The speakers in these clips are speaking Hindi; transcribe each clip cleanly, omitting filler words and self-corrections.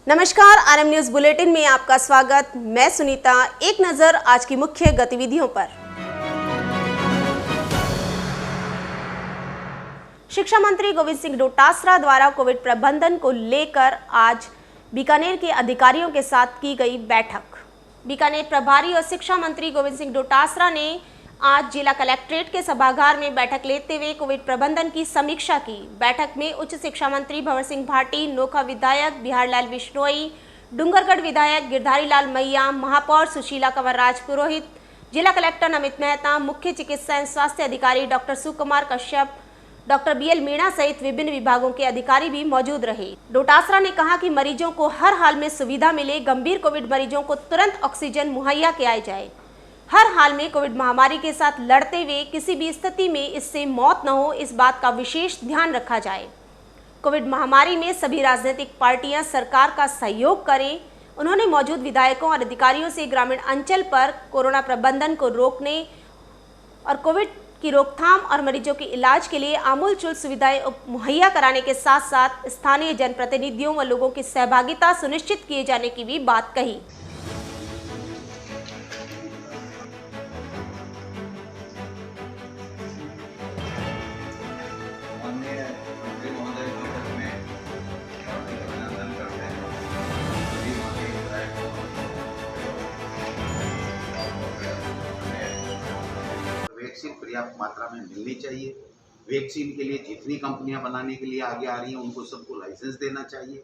नमस्कार, आरएम न्यूज बुलेटिन में आपका स्वागत। मैं सुनीता। एक नजर आज की मुख्य गतिविधियों पर। शिक्षा मंत्री गोविंद सिंह डोटासरा द्वारा कोविड प्रबंधन को लेकर आज बीकानेर के अधिकारियों के साथ की गई बैठक। बीकानेर प्रभारी और शिक्षा मंत्री गोविंद सिंह डोटासरा ने आज जिला कलेक्ट्रेट के सभागार में बैठक लेते हुए कोविड प्रबंधन की समीक्षा की। बैठक में उच्च शिक्षा मंत्री भंवर सिंह भाटी, नोखा विधायक बिहारलाल बिश्नोई, डूंगरगढ़ विधायक गिरधारी लाल मैया, महापौर सुशीला कंवर राज पुरोहित, जिला कलेक्टर नमित मेहता, मुख्य चिकित्सा एवं स्वास्थ्य अधिकारी डॉक्टर सुकुमार कश्यप, डॉक्टर BL मीणा सहित विभिन्न विभागों के अधिकारी भी मौजूद रहे। डोटासरा ने कहा कि मरीजों को हर हाल में सुविधा मिले, गंभीर कोविड मरीजों को तुरंत ऑक्सीजन मुहैया कराई जाए। हर हाल में कोविड महामारी के साथ लड़ते हुए किसी भी स्थिति में इससे मौत न हो, इस बात का विशेष ध्यान रखा जाए। कोविड महामारी में सभी राजनीतिक पार्टियां सरकार का सहयोग करें। उन्होंने मौजूद विधायकों और अधिकारियों से ग्रामीण अंचल पर कोरोना प्रबंधन को रोकने और कोविड की रोकथाम और मरीजों के इलाज के लिए आमूलचूल सुविधाएं मुहैया कराने के साथ साथ स्थानीय जनप्रतिनिधियों व लोगों की सहभागिता सुनिश्चित किए जाने की भी बात कही। वैक्सीन पर्याप्त मात्रा में मिलनी चाहिए। वैक्सीन के लिए जितनी कंपनियां बनाने के लिए आगे आ रही हैं उनको सबको लाइसेंस देना चाहिए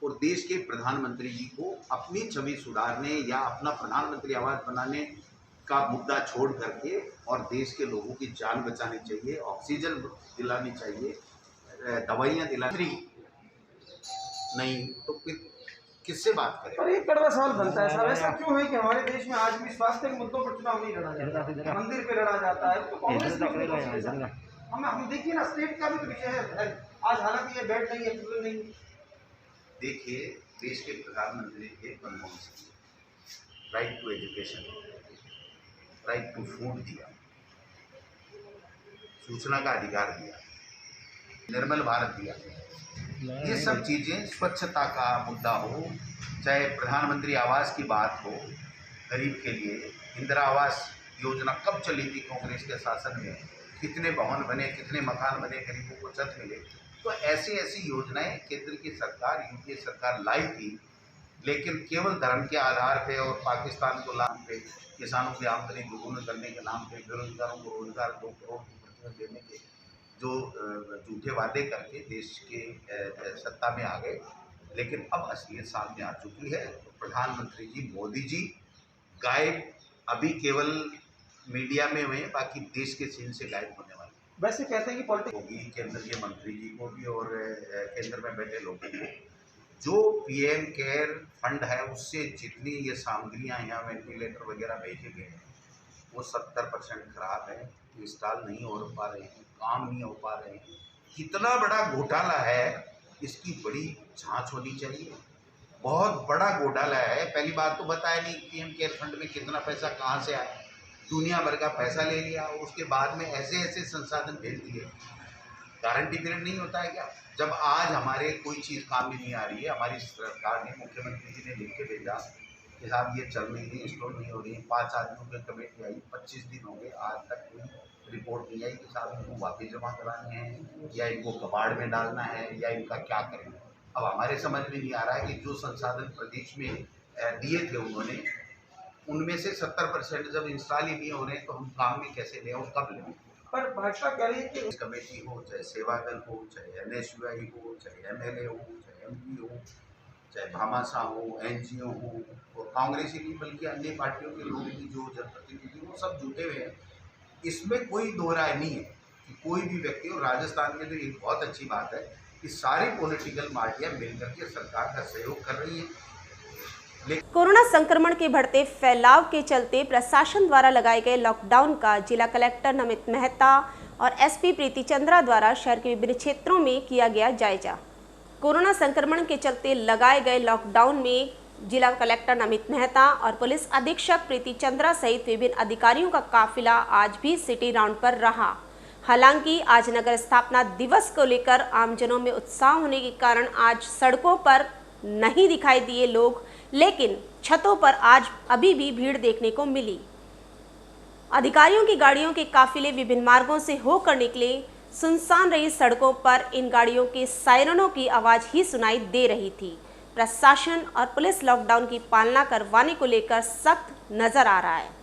और देश के प्रधानमंत्री जी को अपनी छवि सुधारने या अपना प्रधानमंत्री आवास बनाने का मुद्दा छोड़ करके और देश के लोगों की जान बचानी चाहिए, ऑक्सीजन दिलानी चाहिए, दवाइयाँ दिलानी नहीं तो फिर किससे बात करें। पर एक कड़वा सवाल बनता है साहब, ऐसा क्यों है कि हमारे देश में आज भी स्वास्थ्य के मुद्दों पर चुनाव नहीं लड़ा जाता, मंदिर पे लड़ा जाता है तो कांग्रेस हम देखिए ना, स्टेट का भी तो विषय है आज, हालांकि ये बेड नहीं है, फूल नहीं। देखिए, देश के प्रधानमंत्री थे Manmohan Singh, right to education, right to food दिया, सूचना का अधिकार दिया, निर्मल भारत दिया। ये सब चीज़ें, स्वच्छता का मुद्दा हो, चाहे प्रधानमंत्री आवास की बात हो, गरीब के लिए इंदिरा आवास योजना कब चली थी कांग्रेस के शासन में, कितने भवन बने, कितने मकान बने, गरीबों को छत मिले। तो ऐसी ऐसी योजनाएं केंद्र की सरकार, यूपीए सरकार लाई थी, लेकिन केवल धर्म के आधार पे और पाकिस्तान को नाम पे, किसानों की आमदनी दोगुनी करने के नाम पे, बेरोजगारों को रोजगार 2 करोड़ की प्रतिशत देने के जो झूठे वादे करके देश के सत्ता में आ गए। लेकिन अब असलियत सामने आ चुकी है। तो प्रधानमंत्री जी मोदी जी गायब अभी केवल मीडिया में हुए, बाकी देश के सीन से गायब होने वाले। वैसे कहते हैं कि पॉलिटिक्स होगी केंद्र के मंत्री जी को भी और केंद्र में बैठे लोगों को, जो PM केयर फंड है उससे जितनी ये सामग्रियाँ या वेंटिलेटर वगैरह भेजे गए हैं वो 70% खराब है, इंस्टॉल नहीं हो पा रहे हैं, काम नहीं हो पा रहे हैं। कितना बड़ा घोटाला है, इसकी बड़ी जांच होनी चाहिए। बहुत बड़ा घोटाला है। पहली बात तो बताया नहीं PM केयर फंड में कितना पैसा कहाँ से आया, दुनिया भर का पैसा ले लिया और उसके बाद में ऐसे ऐसे संसाधन भेज दिए। गारंटी पीरियड नहीं होता है क्या? जब आज हमारे कोई चीज़ काम में नहीं आ रही है, हमारी सरकार ने, मुख्यमंत्री जी ने लिख के भेजा कि साहब ये चल नहीं रही, इंस्टॉल नहीं हो रही, 5 आदमियों की कमेटी आई, 25 दिन हो गए, आज तक कोई रिपोर्ट नहीं आई कि साहब इनको वापस जमा कराने हैं या इनको कबाड़ में डालना है या इनका क्या करें। अब हमारे समझ में नहीं आ रहा है कि जो संसाधन प्रदेश में दिए थे उन्होंने, उनमें से 70% जब इंस्टॉल ही नहीं हो रहे तो हम काम में कैसे लें और कब लें। पर भाजपा कह रही है कि कमेटी हो, चाहे सेवा दल हो, चाहे NSUI हो, चाहे MLA हो, चाहे MP हो, चाहे भामाशाह हो, NGO हो, और कांग्रेस ही नहीं बल्कि अन्य पार्टियों के लोग भी जो जनप्रतिनिधि वो सब जुटे हुए हैं। इसमें कोई दो राय नहीं है कि कोई भी व्यक्ति, और राजस्थान में तो ये बहुत अच्छी बात है कि सारी पॉलिटिकल पार्टियां मिलकर के सरकार का सहयोग कर रही हैं। कोरोना संक्रमण के बढ़ते फैलाव के चलते प्रशासन द्वारा लगाए गए लॉकडाउन का जिला कलेक्टर नमित मेहता और SP प्रीति चंद्रा द्वारा शहर के विभिन्न क्षेत्रों में किया गया जायजा। कोरोना संक्रमण के चलते लगाए गए लॉकडाउन में जिला कलेक्टर नमित मेहता और पुलिस अधीक्षक प्रीति चंद्रा सहित विभिन्न अधिकारियों का काफिला आज भी सिटी राउंड पर रहा। हालांकि आज नगर स्थापना दिवस को लेकर आमजनों में उत्साह होने के कारण आज सड़कों पर नहीं दिखाई दिए लोग, लेकिन छतों पर आज अभी भी भीड़ देखने को मिली। अधिकारियों की गाड़ियों के काफिले विभिन्न मार्गों से होकर निकले। सुनसान रही सड़कों पर इन गाड़ियों के सायरनों की आवाज ही सुनाई दे रही थी। प्रशासन और पुलिस लॉकडाउन की पालना करवाने को लेकर सख्त नजर आ रहा है।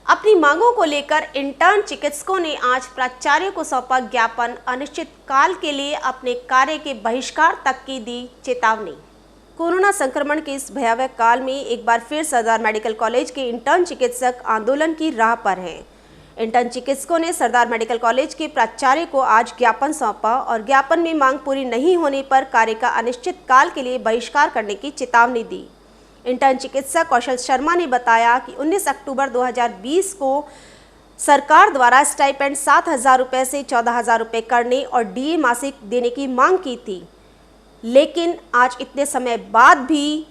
अपनी मांगों को लेकर इंटर्न चिकित्सकों ने आज प्राचार्य को सौंपा ज्ञापन। अनिश्चित काल के लिए अपने कार्य के बहिष्कार तक की दी चेतावनी। कोरोना संक्रमण के इस भयावह काल में एक बार फिर सरदार मेडिकल कॉलेज के इंटर्न चिकित्सक आंदोलन की राह पर हैं। इंटर्न चिकित्सकों ने सरदार मेडिकल कॉलेज के प्राचार्य को आज ज्ञापन सौंपा और ज्ञापन में मांग पूरी नहीं होने पर कार्य का अनिश्चित काल के लिए बहिष्कार करने की चेतावनी दी। इंटर्न चिकित्सक कौशल शर्मा ने बताया कि 19 अक्टूबर 2020 को सरकार द्वारा स्टाइपेंड 7,000 रुपये से 14,000 रुपये करने और डीए मासिक देने की मांग की थी, लेकिन आज इतने समय बाद भी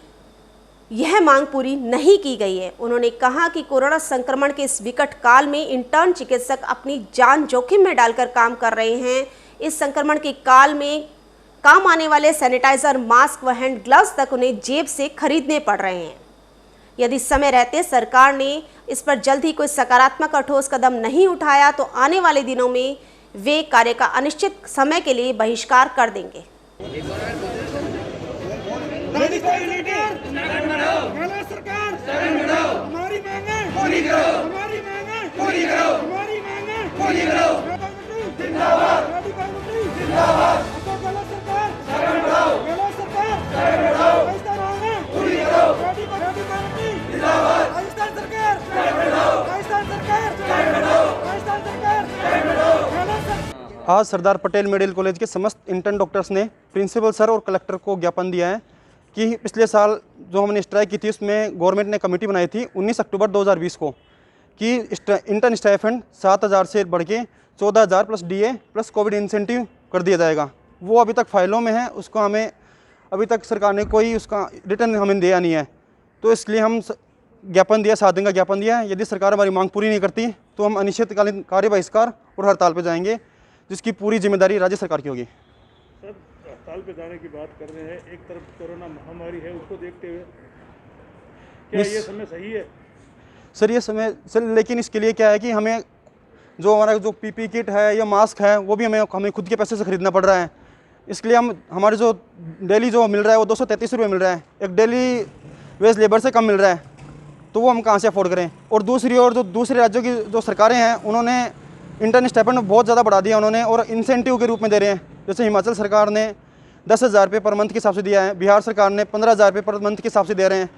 यह मांग पूरी नहीं की गई है। उन्होंने कहा कि कोरोना संक्रमण के इस विकट काल में इंटर्न चिकित्सक अपनी जान जोखिम में डालकर काम कर रहे हैं। इस संक्रमण के काल में काम आने वाले सैनिटाइजर, मास्क व हैंड ग्लव्स तक उन्हें जेब से खरीदने पड़ रहे हैं। यदि समय रहते सरकार ने इस पर जल्द ही कोई सकारात्मक और ठोस कदम नहीं उठाया तो आने वाले दिनों में वे कार्य का अनिश्चित समय के लिए बहिष्कार कर देंगे। आज सरदार पटेल मेडिकल कॉलेज के समस्त इंटर्न डॉक्टर्स ने प्रिंसिपल सर और कलेक्टर को ज्ञापन दिया है कि पिछले साल जो हमने स्ट्राइक की थी उसमें गवर्नमेंट ने कमेटी बनाई थी 19 अक्टूबर 2020 को कि इंटर्न स्टाइपेंड 7,000 से बढ़ के 14,000 plus DA plus Covid incentive कर दिया जाएगा। वो अभी तक फाइलों में है, उसको हमें अभी तक सरकार ने कोई उसका रिटर्न हमें दिया नहीं है। तो इसलिए हम ज्ञापन दिया, 7 दिन का ज्ञापन दिया है। यदि सरकार हमारी मांग पूरी नहीं करती तो हम अनिश्चितकालीन कार्य बहिष्कार और हड़ताल पर जाएंगे, जिसकी पूरी जिम्मेदारी राज्य सरकार की होगी। सर, हड़ताल पे जाने की बात कर रहे हैं, एक तरफ कोरोना महामारी है, उसको देखते हुए क्या ये समय सही है? सर ये समय सर, लेकिन इसके लिए क्या है कि हमें जो हमारा जो पीपी किट है या मास्क है वो भी हमें खुद के पैसे से खरीदना पड़ रहा है। इसके लिए हमारे जो डेली जो मिल रहा है वो 233 रुपये मिल रहा है, एक डेली वेज लेबर से कम मिल रहा है, तो वो हम कहाँ से अफोर्ड करें। और दूसरी ओर जो दूसरे राज्यों की जो सरकारें हैं उन्होंने इंटर्न स्टाइपेंड बहुत ज़्यादा बढ़ा दिया उन्होंने, और इंसेंटिव के रूप में दे रहे हैं। जैसे हिमाचल सरकार ने 10,000 रुपये पर मंथ के हिसाब से दिया है, बिहार सरकार ने 15,000 रुपये पर मंथ के हिसाब से दे रहे हैं।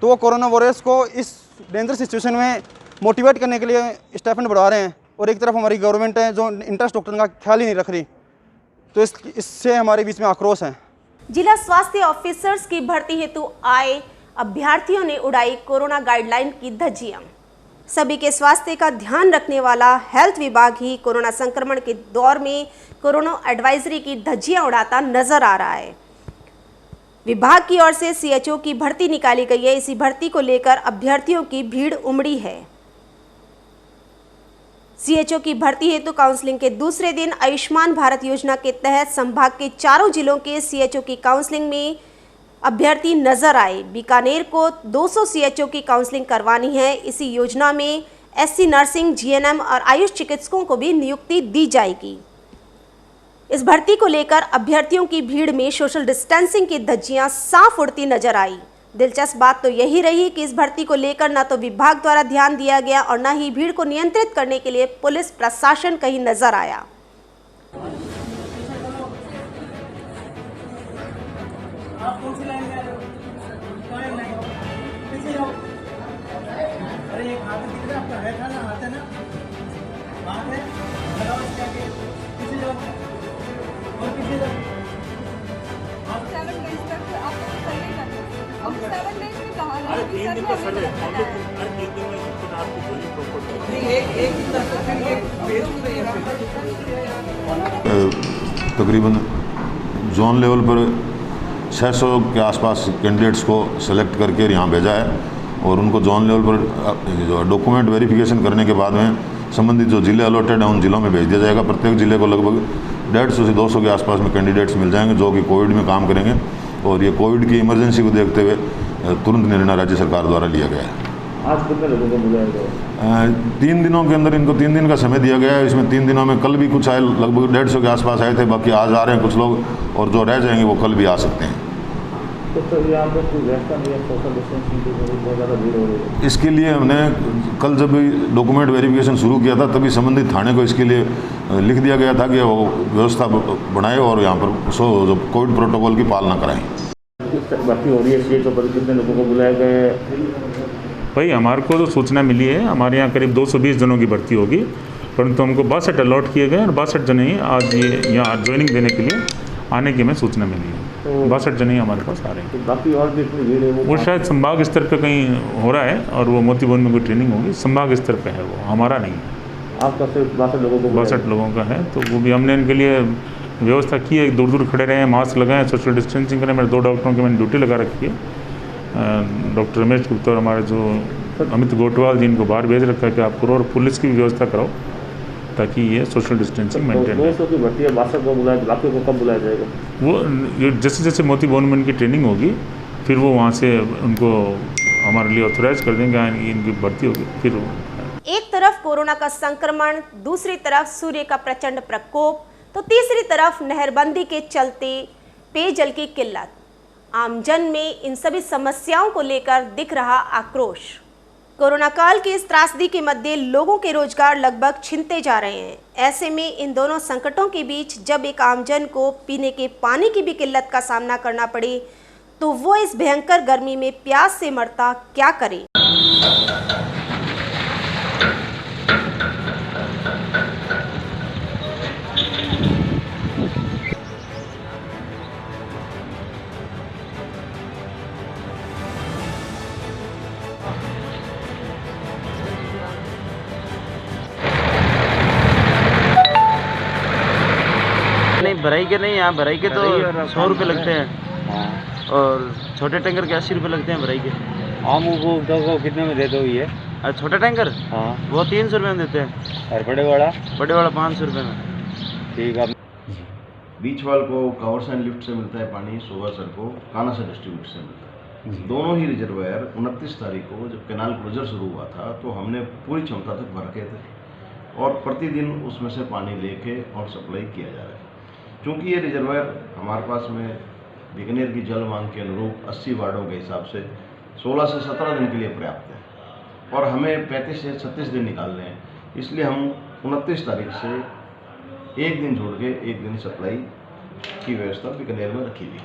तो वो कोरोना वॉरियर्स को इस डेंजर सिचुएशन में मोटिवेट करने के लिए स्टाइपेंड बढ़ा रहे हैं, और एक तरफ हमारी गवर्नमेंट है जो इंटर्न डॉक्टर का ख्याल ही नहीं रख रही। तो इससे हमारे बीच में आक्रोश है। जिला स्वास्थ्य ऑफिसर्स की भर्ती हेतु आए अभ्यर्थियों ने उड़ाई कोरोना गाइडलाइन की धज्जियां। सभी के स्वास्थ्य का ध्यान रखने वाला हेल्थ विभाग ही कोरोना संक्रमण के दौर में कोरोना एडवाइजरी की धज्जियां उड़ाता नजर आ रहा है। विभाग की ओर से सीएचओ की भर्ती निकाली गई है। इसी भर्ती को लेकर अभ्यर्थियों की भीड़ उमड़ी है। सीएचओ की भर्ती हेतु काउंसलिंग के दूसरे दिन आयुष्मान भारत योजना के तहत संभाग के चारों जिलों के सीएचओ की काउंसलिंग में अभ्यर्थी नजर आए। बीकानेर को 200 सीएचओ की काउंसलिंग करवानी है। इसी योजना में एससी नर्सिंग, जीएनएम और आयुष चिकित्सकों को भी नियुक्ति दी जाएगी। इस भर्ती को लेकर अभ्यर्थियों की भीड़ में सोशल डिस्टेंसिंग की धज्जियां साफ उड़ती नजर आई। दिलचस्प बात तो यही रही कि इस भर्ती को लेकर न तो विभाग द्वारा ध्यान दिया गया और न ही भीड़ को नियंत्रित करने के लिए पुलिस प्रशासन कहीं नजर आया। तकरीबन जोन लेवल पर 600 के आसपास कैंडिडेट्स को सेलेक्ट करके यहाँ भेजा है और उनको जोन लेवल पर जो डॉक्यूमेंट वेरिफिकेशन करने के बाद में संबंधित जो जिले अलॉटेड हैं उन जिलों में भेज दिया जाएगा। प्रत्येक जिले को लगभग 150 से 200 के आसपास में कैंडिडेट्स मिल जाएंगे जो कि कोविड में काम करेंगे और ये कोविड की इमरजेंसी को देखते हुए तुरंत निर्णय राज्य सरकार द्वारा लिया गया है। आज कितने लोगों को बुलाया गया? 3 दिनों के अंदर इनको 3 दिन का समय दिया गया है। इसमें 3 दिनों में कल भी कुछ आए, लगभग 150 के आसपास आए थे, बाकी आज आ रहे हैं कुछ लोग और जो रह जाएंगे वो कल भी आ सकते हैं। तो यहाँ पर कोई व्यवस्था नहीं है, सोशल डिस्टेंसिंग की बहुत ज़्यादा भीड़ हो रही है। इसके लिए हमने कल जब डॉक्यूमेंट वेरिफिकेशन शुरू किया था तभी संबंधित थाने को इसके लिए लिख दिया गया था कि वो व्यवस्था बनाए और यहाँ पर कोविड प्रोटोकॉल की पालना कराएं। भर्ती हो रही है सीएचओ पर, कितने लोगों को बुलाया गया है? भाई हमारे को तो सूचना मिली है, हमारे यहाँ करीब 220 जनों की भर्ती होगी, परंतु हमको 62 अलॉट किए गए और 62 जने ही आज ये यहाँ ज्वाइनिंग देने के लिए आने की हमें सूचना मिली है। तो 62 जने ही हमारे पास आ रहे हैं। तो बाकी और भी इतनी भीड़ है वो शायद संभाग स्तर पे कहीं हो रहा है और वो मोती भवन में कोई ट्रेनिंग होगी, संभाग स्तर पे है, वो हमारा नहीं है। आपका सिर्फ 62 लोगों को? 62 लोगों का है, तो वो भी हमने इनके लिए व्यवस्था की है। दूर दूर खड़े रहे, मास्क लगाएं, सोशल डिस्टेंसिंग करें। मेरे 2 डॉक्टरों की मैंने ड्यूटी लगा रखी है, डॉक्टर रमेश गुप्ता और हमारे जो अमित गोटवाल जी, इनको बाहर भेज रखा है कि आप करो और पुलिस की भी व्यवस्था कराओ ताकि ये सोशल डिस्टेंसिंग मेंटेन हो। 200 की भर्ती है, 62 को बुलाया, बाकी को कब बुलाया जाएगा? वो जैसे जैसे मोती भवन में इनकी ट्रेनिंग होगी फिर वो वहाँ से उनको हमारे लिए ऑथोराइज कर देंगे, इनकी भर्ती होगी फिर वो। एक तरफ कोरोना का संक्रमण, दूसरी तरफ सूर्य का प्रचंड प्रकोप, तो तीसरी तरफ नहरबंदी के चलते पेयजल की किल्लत। आमजन में इन सभी समस्याओं को लेकर दिख रहा आक्रोश। कोरोना काल की इस त्रासदी के मध्य लोगों के रोजगार लगभग छिनते जा रहे हैं। ऐसे में इन दोनों संकटों के बीच जब एक आमजन को पीने के पानी की भी किल्लत का सामना करना पड़े तो वो इस भयंकर गर्मी में प्यास से मरता क्या करे। नहीं भराई के नहीं, यहाँ भराई के तो 100 रुपये लगते हैं और छोटे टैंकर के 80 रुपये लगते हैं भराई के। आम उपभोक्ता को कितने में देते हो ये? और छोटा टैंकर हाँ वो 300 रुपये में देते हैं और बड़े वाला? बड़े वाला 500 रुपये में। ठीक है। बीच वाल को कावर्स एंड लिफ्ट से मिलता है पानी, सोवा सर को कानासा डिस्ट्रीब्यूट से मिलता है। दोनों ही रिजर्वायर 29 तारीख को जब कैनाल क्लोजर शुरू हुआ था तो हमने पूरी क्षमता तक भर के थे और प्रतिदिन उसमें से पानी लेके और सप्लाई किया जा रहा है। क्योंकि ये रिजर्वायर हमारे पास में बीकानेर की जल मांग के अनुरूप 80 वार्डों के हिसाब से 16 से 17 दिन के लिए पर्याप्त है और हमें 35 से 36 दिन निकालने हैं। इसलिए हम 29 तारीख से एक दिन जोड़ के एक दिन सप्लाई की व्यवस्था बीकानेर में रखी हुई।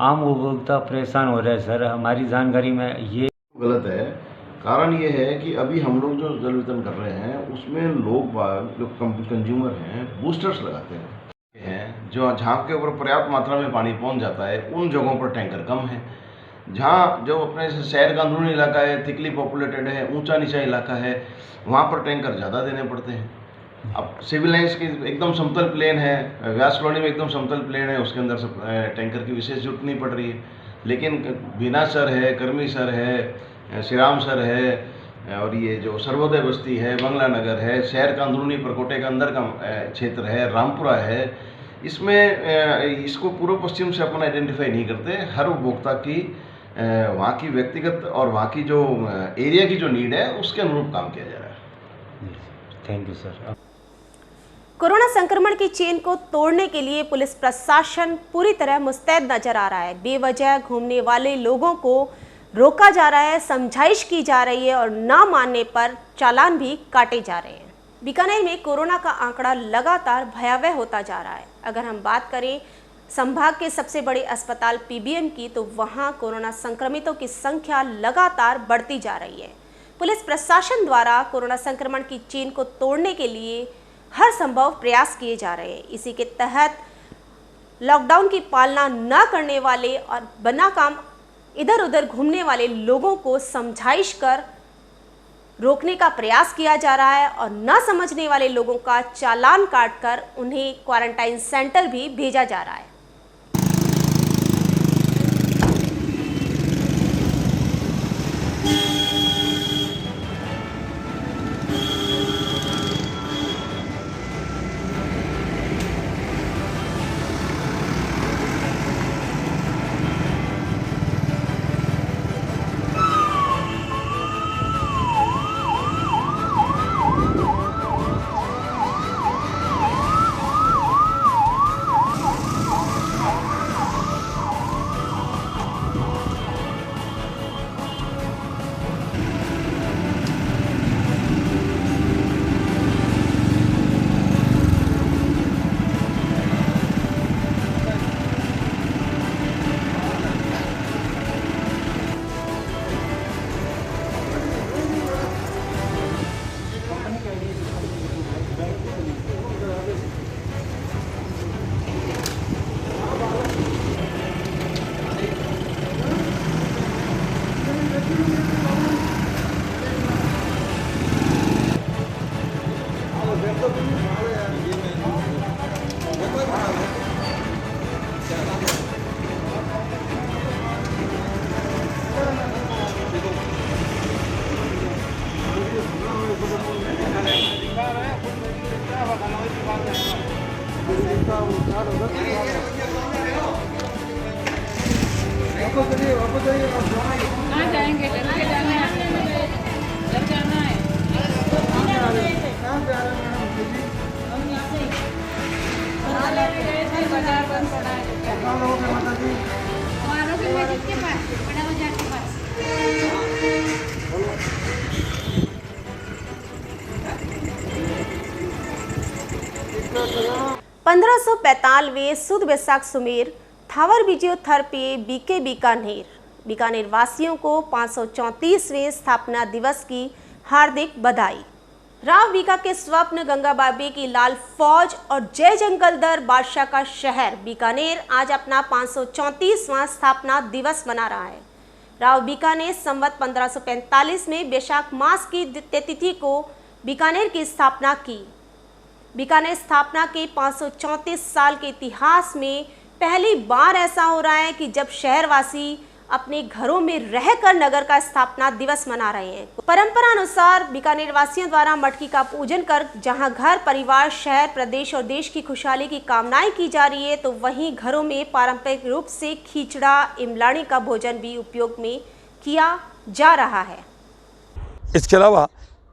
आम उपभोक्ता परेशान हो रहे हैं सर, हमारी जानकारी में ये गलत है। कारण ये है कि अभी हम लोग जो जल वितरण कर रहे हैं उसमें लोग बाग जो कंज्यूमर हैं बूस्टर्स लगाते हैं जो जहाँ के ऊपर पर्याप्त मात्रा में पानी पहुँच जाता है उन जगहों पर टैंकर कम है, जहाँ जो अपने शहर का अंदरूनी इलाका है, थिकली पॉपुलेटेड है, ऊंचा नीचा इलाका है, वहाँ पर टैंकर ज़्यादा देने पड़ते हैं। अब सिविल लाइन्स की एकदम समतल प्लेन है, व्यास कॉलोनी में एकदम समतल प्लेन है, उसके अंदर सब टैंकर की विशेष जरूरत नहीं पड़ रही है। लेकिन बीना सर है, कर्मी सर है, श्री राम सर है, और ये जो सर्वोदय बस्ती है, बंगला नगर है, शहर का अंदरूनी परकोटे का अंदर का क्षेत्र है, रामपुरा है, इसमें इसको पूर्व पश्चिम से अपन आइडेंटिफाई नहीं करते। हर उपभोक्ता की वहाँ की व्यक्तिगत और वहाँ की जो एरिया की जो नीड है उसके अनुरूप काम किया जा रहा है। Thank you sir. कोरोना संक्रमण की चेन को तोड़ने के लिए पुलिस प्रशासन पूरी तरह मुस्तैद नजर आ रहा है। बेवजह घूमने वाले लोगों को रोका जा रहा है, समझाइश की जा रही है और ना मानने पर चालान भी काटे जा रहे हैं। बीकानेर में कोरोना का आंकड़ा लगातार भयावह होता जा रहा है। अगर हम बात करें संभाग के सबसे बड़े अस्पताल पीबीएम की, तो वहां कोरोना संक्रमितों की संख्या लगातार बढ़ती जा रही है। पुलिस प्रशासन द्वारा कोरोना संक्रमण की चेन को तोड़ने के लिए हर संभव प्रयास किए जा रहे हैं। इसी के तहत लॉकडाउन की पालना न करने वाले और बिना काम इधर उधर घूमने वाले लोगों को समझाइश कर रोकने का प्रयास किया जा रहा है और न समझने वाले लोगों का चालान काटकर उन्हें क्वारंटाइन सेंटर भी भेजा जा रहा है। पंद्रह 1545वें सुद बैसाख सुमेर थावर बीजियो थरपे बीके बीकानेर वासियों को 534वें स्थापना दिवस की हार्दिक बधाई। राव बीका के स्वप्न गंगा बाबे की लाल फौज और जय जंगल दर बादशाह का शहर बीकानेर आज अपना 534वां स्थापना दिवस मना रहा है। राव बीका ने संवत 1545 में वैशाख मास की द्वितीय तिथि को बीकानेर की स्थापना की। बीकानेर स्थापना के 534 साल के इतिहास में पहली बार ऐसा हो रहा है कि जब शहरवासी अपने घरों में रहकर नगर का स्थापना दिवस मना रहे हैं। परंपरा अनुसार बीकानेर वासियों द्वारा मटकी का पूजन कर जहां घर परिवार शहर प्रदेश और देश की खुशहाली की कामनाएं की जा रही है, तो वहीं घरों में पारंपरिक रूप से खिचड़ा इमलानी का भोजन भी उपयोग में किया जा रहा है। इसके अलावा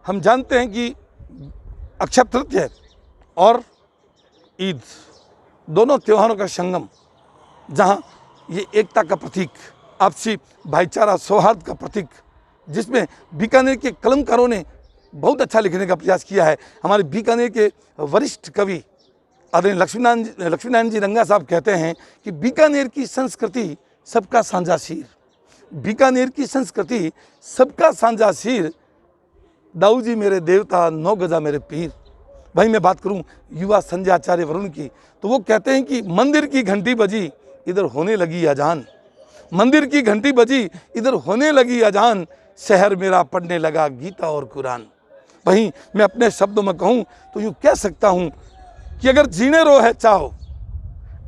हम जानते हैं कि अक्षय तृतीया और ईद दोनों त्योहारों का संगम, जहां ये एकता का प्रतीक, आपसी भाईचारा सौहार्द का प्रतीक, जिसमें बीकानेर के कलमकारों ने बहुत अच्छा लिखने का प्रयास किया है। हमारे बीकानेर के वरिष्ठ कवि आदरणीय लक्ष्मीनारायण जी रंगा साहब कहते हैं कि बीकानेर की संस्कृति सबका साझा शीर, बीकानेर की संस्कृति सबका साझा शीर, दाऊ जी मेरे देवता 9 गजा मेरे पीर। वहीं मैं बात करूं युवा संजय आचार्य वरुण की, तो वो कहते हैं कि मंदिर की घंटी बजी, इधर होने लगी अजान। मंदिर की घंटी बजी, इधर होने लगी अजान, शहर मेरा पढ़ने लगा गीता और कुरान। वहीं मैं अपने शब्दों में कहूँ तो यूँ कह सकता हूँ कि अगर जीने रो है चाहो,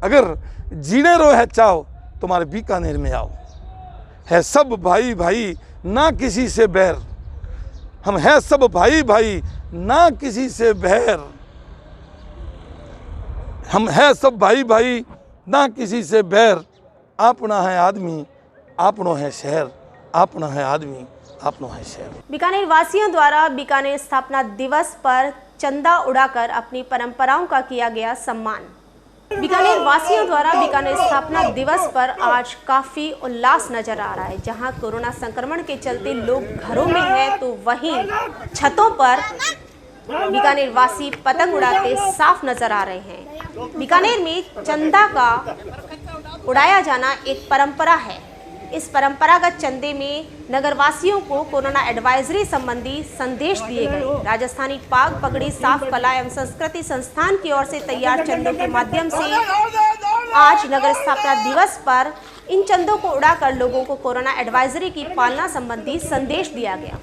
अगर जीने रो है चाहो, तुम्हारे बीकानेर में आओ। है सब भाई भाई ना किसी से बैर, हम हैं सब भाई भाई ना किसी से बैर, हम हैं सब भाई भाई ना किसी से बैर। अपना है आदमी अपनो है शहर, अपना है आदमी अपनो है शहर। बीकानेर वासियों द्वारा बीकानेर स्थापना दिवस पर चंदा उड़ाकर अपनी परंपराओं का किया गया सम्मान। बीकानेर वासियों द्वारा बीकानेर स्थापना दिवस पर आज काफी उल्लास नजर आ रहा है। जहां कोरोना संक्रमण के चलते लोग घरों में हैं, तो वहीं छतों पर बीकानेर वासी पतंग उड़ाते साफ नजर आ रहे हैं। बीकानेर में चंदा का उड़ाया जाना एक परंपरा है। इस परंपरागत चंदे में नगरवासियों को कोरोना एडवाइजरी संबंधी संदेश दिए गए। राजस्थानी पाग पगड़ी साफ कला एवं संस्कृति संस्थान की ओर से तैयार चंदों के माध्यम से आज नगर स्थापना दिवस पर इन चंदों को उड़ाकर लोगों को कोरोना एडवाइजरी की पालना संबंधी संदेश दिया गया।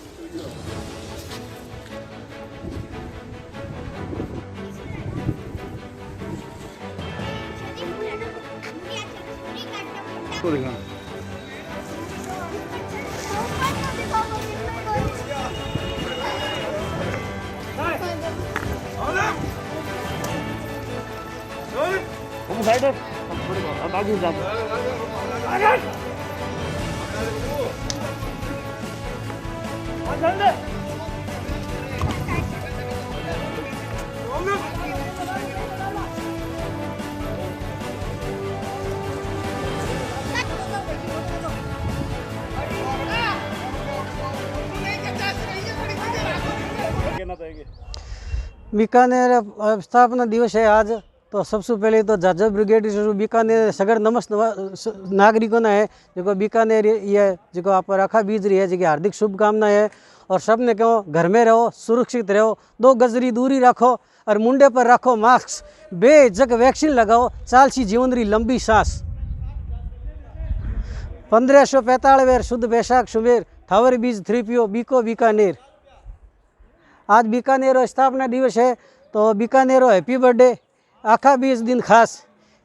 बीकानेर स्थापना दिवस है आज, तो सबसे पहले तो झाझर ब्रिगेड बीकानेर सगर नमस्त नागरिकों ने है जो बीकानेर ये जो आप रखा बीज रही है जी हार्दिक शुभकामनाएं है। और सब ने कहो घर में रहो, सुरक्षित रहो, 2 गज दूरी रखो और मुंडे पर रखो मास्क, बेझक वैक्सीन लगाओ, चालसी जीवन री लंबी सांस। 1545 शुद्ध बैसाख सुबेर थावर बीज 3PO बीको बीकानेर। आज बीकानेर स्थापना दिवस है, तो बीकानेर हैप्पी बर्थडे, आखा 20 दिन खास।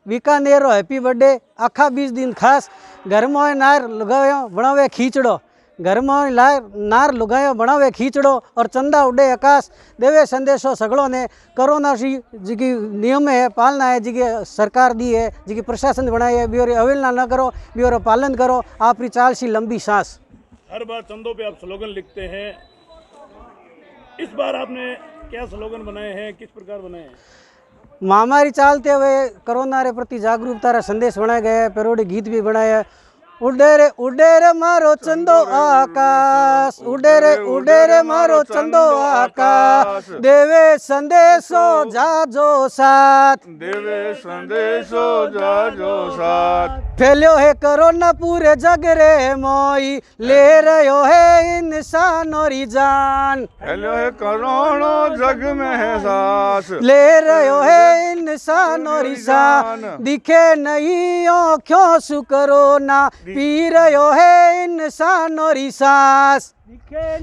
बीकानेर हैप्पी बर्थडे, आखा 20 दिन खास। घर में नार लगायो बनावे खींचड़ो, घर में नार लगायो बनावे खींचड़ो और चंदा उड़े आकाश। देवे संदेशो सगलों ने कोरोना जी की नियम है पालना है, जी की सरकार दी है, जी की प्रशासन बनाई है, ब्योरे अवहेलना न करो, ब्योरे पालन करो, आपकी चाल सी लंबी सांस। हर बार चंदों पे आप स्लोगन लिखते हैं, इस बार आपने क्या स्लोगन बनाए हैं, किस प्रकार बनाए हैं? महामारी चलते हुए कोरोना रे प्रति जागरूकता रा संदेश बनाए गए, पेरोडी गीत भी बनाए हैं। उड़े रे मारो चंदो आकाश, उड़े रे मारो चंदो आकाश। देवे संदेशो जाजो साथ, देवे संदेशो जाजो साथ। फैलियो है कोरोना पूरे जग रे मोई, ले रहो है इंसानों री जान। फैलियो है कोरोना जग में है सांस, ले रहो है इंसानों री जान। दिखे नहीं आँखों सु कोरोना, पी रहो है इंसानों री सांस।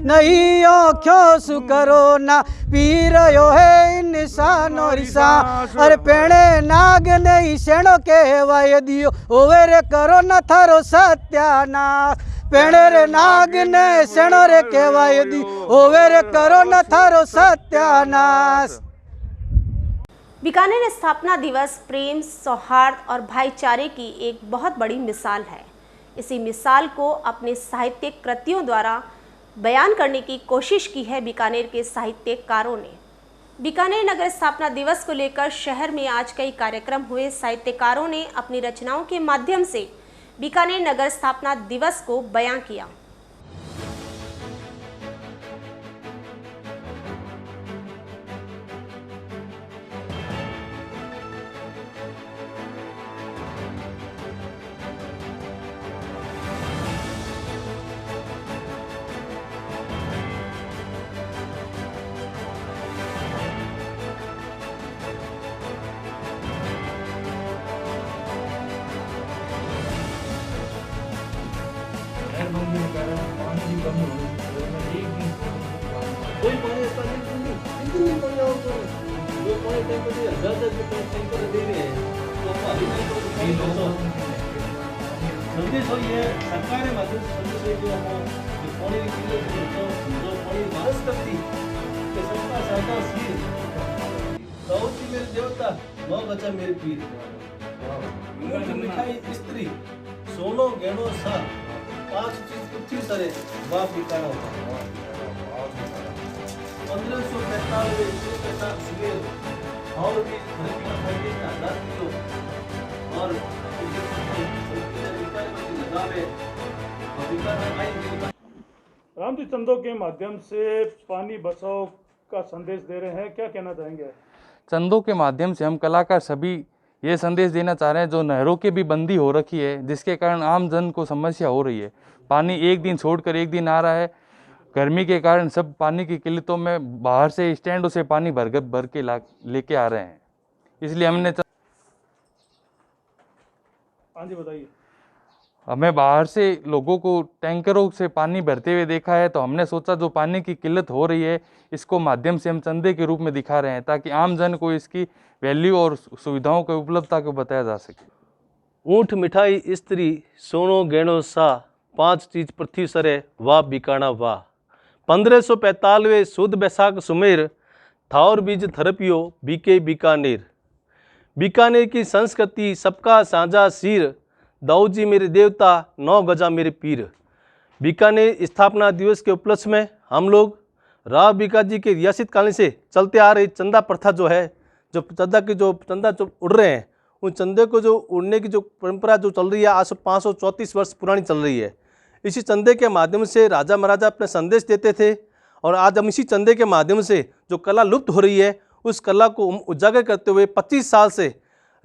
नहीं आँखों सु कोरोना, पी रहो है इंसानों री सांस। अरे पेणे नाग नहीं सेणो कहवाय दियो, ओवे रे कोरोना थारो सत्यानाश। पेणे रे नाग ने सेणो रे कहवाय दियो, ओवे रे कोरोना थारो सत्यानाश। बीकानेर स्थापना दिवस प्रेम, सौहार्द और भाईचारे की एक बहुत बड़ी मिसाल है। इसी मिसाल को अपने साहित्यिक कृतियों द्वारा बयान करने की कोशिश की है बीकानेर के साहित्यकारों ने। बीकानेर नगर स्थापना दिवस को लेकर शहर में आज कई कार्यक्रम हुए। साहित्यकारों ने अपनी रचनाओं के माध्यम से बीकानेर नगर स्थापना दिवस को बयां किया। कोई पानी ऐसा नहीं, 3 पानी और जो पानी टैंकर से 1000 टैंकर दे रहे हैं, तो पानी नहीं तो पानी बचाओ। संदेश वही है, सरकार के माध्यम से संदेश है जो हम जो पानी की किल्लत से बचाओ, जो पानी बारिश करती कि सबका सादा सिर दाऊद जी मेरे देवता, 9 गजा मेरे पीर, ऊँट मिठाई स्त्री, सोनो गहनो सा, 5 चीज पृथ्वी सरे बाप बिकाना होता। 1545 सुबेर और भी धरती का फैले में 1000 किलो और राम जी चंदों के माध्यम से पानी बचाओ का संदेश दे रहे हैं, क्या कहना चाहेंगे? चंदों के माध्यम से हम कलाकार सभी ये संदेश देना चाह रहे हैं, जो नहरों की भी बंदी हो रखी है जिसके कारण आम जन को समस्या हो रही है। पानी एक दिन छोड़कर एक दिन आ रहा है, गर्मी के कारण सब पानी की किल्लतों में बाहर से स्टैंडों से पानी भर के लेके आ रहे हैं। इसलिए हमने हाँ जी बताइए। हमें बाहर से लोगों को टैंकरों से पानी भरते हुए देखा है, तो हमने सोचा जो पानी की किल्लत हो रही है इसको माध्यम से हम चंदे के रूप में दिखा रहे हैं, ताकि आम जन को इसकी वैल्यू और सुविधाओं की उपलब्धता को बताया जा सके। ऊँट मिठाई स्त्री, सोनो गहनो सा, 5 चीज पृथ्वी सरे वाह बिकाना वाह। 1545 सुद बैसाख सुमेर, थावर बीज थरपियो बीके बीकानेर। बीकानेर की संस्कृति सबका साझा सिर, दाऊद जी मेरे देवता, 9 गजा मेरे पीर। बीकानेर स्थापना दिवस के उपलक्ष्य में हम लोग राव बीका जी के रियासत कालीन से चलते आ रही चंदा प्रथा जो है, जो चंदा जो उड़ रहे हैं, उन चंदे को जो उड़ने की जो परंपरा जो चल रही है आज 534 वर्ष पुरानी चल रही है। इसी चंदे के माध्यम से राजा महाराजा अपने संदेश देते थे, और आज हम इसी चंदे के माध्यम से जो कला लुप्त हो रही है उस कला को उजागर करते हुए 25 साल से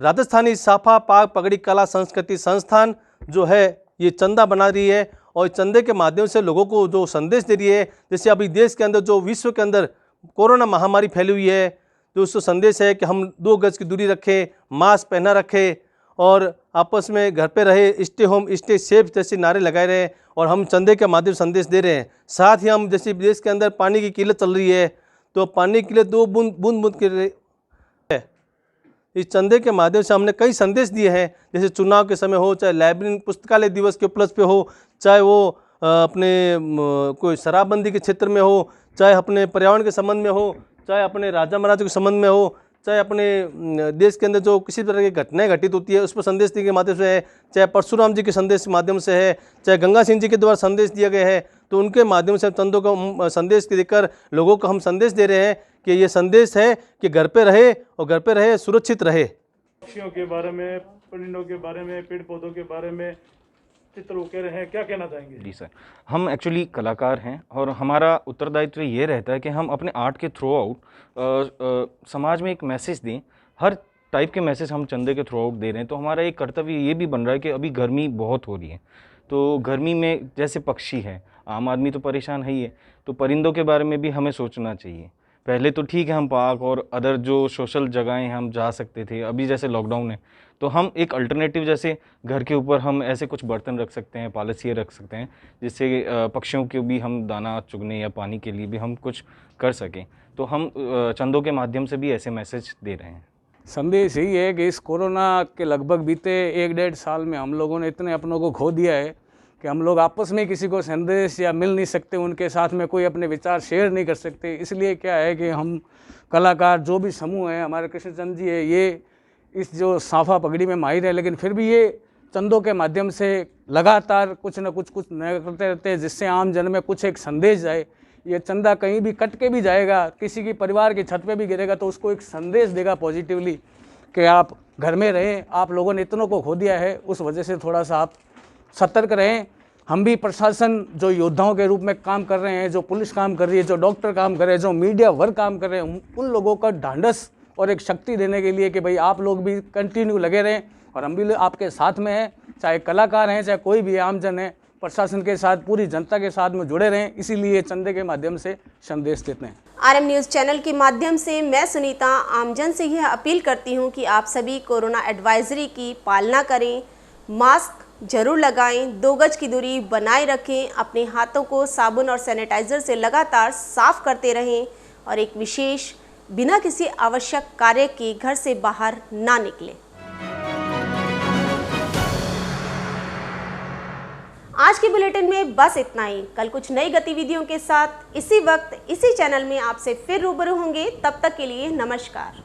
राजस्थानी साफा पाग पगड़ी कला संस्कृति संस्थान जो है ये चंदा बना रही है, और चंदे के माध्यम से लोगों को जो संदेश दे रही है। जैसे अभी देश के अंदर जो विश्व के अंदर कोरोना महामारी फैली हुई है, जो उसको संदेश है कि हम 2 गज की दूरी रखें, मास्क पहना रखें और आपस में घर पे रहे, स्टे होम स्टे सेफ जैसे नारे लगाए रहे हैं, और हम चंदे के माध्यम से संदेश दे रहे हैं। साथ ही हम जैसे देश के अंदर पानी की किल्लत चल रही है, तो पानी के लिए 2 बूंद के लिए इस चंदे के माध्यम से हमने कई संदेश दिए हैं। जैसे चुनाव के समय हो, चाहे लाइब्रेरी पुस्तकालय दिवस के उपलक्ष्य पे हो, चाहे वो अपने कोई शराबबंदी के क्षेत्र में हो, चाहे अपने पर्यावरण के संबंध में हो, चाहे अपने राजा महाराजा के संबंध में हो, चाहे अपने देश के अंदर जो किसी तरह की घटनाएं घटित होती है उस पर संदेश देने के माध्यम से है, चाहे परशुराम जी के संदेश के माध्यम से है, चाहे गंगा सिंह जी के द्वारा संदेश दिया गया है, तो उनके माध्यम से चंदों को संदेश देकर लोगों को हम संदेश दे रहे हैं कि ये संदेश है कि घर पे रहे और घर पे रहे सुरक्षित रहे। पक्षियों के बारे में, परिंदों के बारे में, पेड़ पौधों के बारे में चित्र उकेर रहे हैं, क्या कहना चाहेंगे? जी सर, हम एक्चुअली कलाकार हैं और हमारा उत्तरदायित्व ये रहता है कि हम अपने आर्ट के थ्रू आउट समाज में एक मैसेज दें। हर टाइप के मैसेज हम चंदे के थ्रू आउट दे रहे हैं, तो हमारा एक कर्तव्य ये भी बन रहा है कि अभी गर्मी बहुत हो रही है, तो गर्मी में जैसे पक्षी है, आम आदमी तो परेशान है ही है, तो परिंदों के बारे में भी हमें सोचना चाहिए। पहले तो ठीक है हम पार्क और अदर जो सोशल जगहें हम जा सकते थे, अभी जैसे लॉकडाउन है तो हम एक अल्टरनेटिव जैसे घर के ऊपर हम ऐसे कुछ बर्तन रख सकते हैं, पॉलिसी रख सकते हैं, जिससे पक्षियों को भी हम दाना चुगने या पानी के लिए भी हम कुछ कर सकें। तो हम चंदों के माध्यम से भी ऐसे मैसेज दे रहे हैं। संदेश यही है कि इस कोरोना के लगभग बीते 1-1.5 साल में हम लोगों ने इतने अपनों को खो दिया है कि हम लोग आपस में किसी को संदेश या मिल नहीं सकते, उनके साथ में कोई अपने विचार शेयर नहीं कर सकते। इसलिए क्या है कि हम कलाकार जो भी समूह हैं, हमारे कृष्णचंद जी है, ये इस जो साफा पगड़ी में माहिर है, लेकिन फिर भी ये चंदों के माध्यम से लगातार कुछ न कुछ नया करते रहते हैं, जिससे आम जन में कुछ एक संदेश जाए। ये चंदा कहीं भी कट के भी जाएगा, किसी की परिवार की छत पे भी गिरेगा, तो उसको एक संदेश देगा पॉजिटिवली कि आप घर में रहें, आप लोगों ने इतनों को खो दिया है, उस वजह से थोड़ा सा आप सतर्क रहें। हम भी प्रशासन जो योद्धाओं के रूप में काम कर रहे हैं, जो पुलिस काम कर रही है, जो डॉक्टर काम कर रहे हैं, जो मीडिया वर्क काम कर रहे हैं, उन लोगों का ढांढस और एक शक्ति देने के लिए कि भाई आप लोग भी कंटिन्यू लगे रहें, और हम भी आपके साथ में हैं, चाहे कलाकार हैं, चाहे कोई भी आमजन है, प्रशासन के साथ, पूरी जनता के साथ में जुड़े रहें। इसीलिए चंदे के माध्यम से संदेश देते हैं। RM न्यूज़ चैनल के माध्यम से मैं सुनीता आमजन से यह अपील करती हूं कि आप सभी कोरोना एडवाइजरी की पालना करें, मास्क जरूर लगाएं, 2 गज की दूरी बनाए रखें, अपने हाथों को साबुन और सैनिटाइजर से लगातार साफ करते रहें और एक विशेष बिना किसी आवश्यक कार्य के घर से बाहर ना निकलें। आज के बुलेटिन में बस इतना ही। कल कुछ नई गतिविधियों के साथ इसी वक्त इसी चैनल में आपसे फिर रूबरू होंगे। तब तक के लिए नमस्कार।